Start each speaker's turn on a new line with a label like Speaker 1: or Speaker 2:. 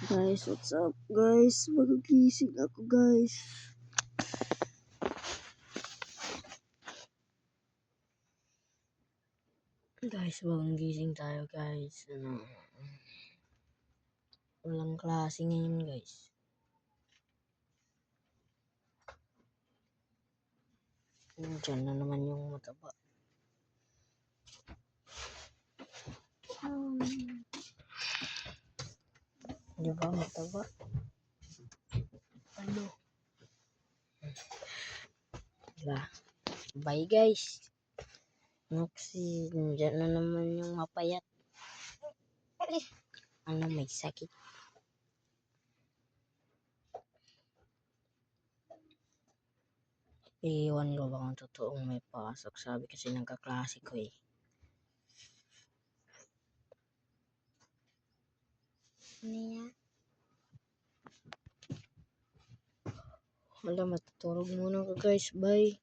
Speaker 1: Guys, what's up guys? Magigising ako guys. Guys, bagong gising tayo guys. Walang klase ngayon guys. Diyan na naman yung mataba. Di ba mataba? Ano? Diba? Bye guys. Noxy, diyan na naman yung mapayat. Ano, may sakit. Iiwan ko ba kung totoong may pasok? Sabi kasi ng kaklase ko eh. Niya. Wala, matutulog muna ko guys. Bye.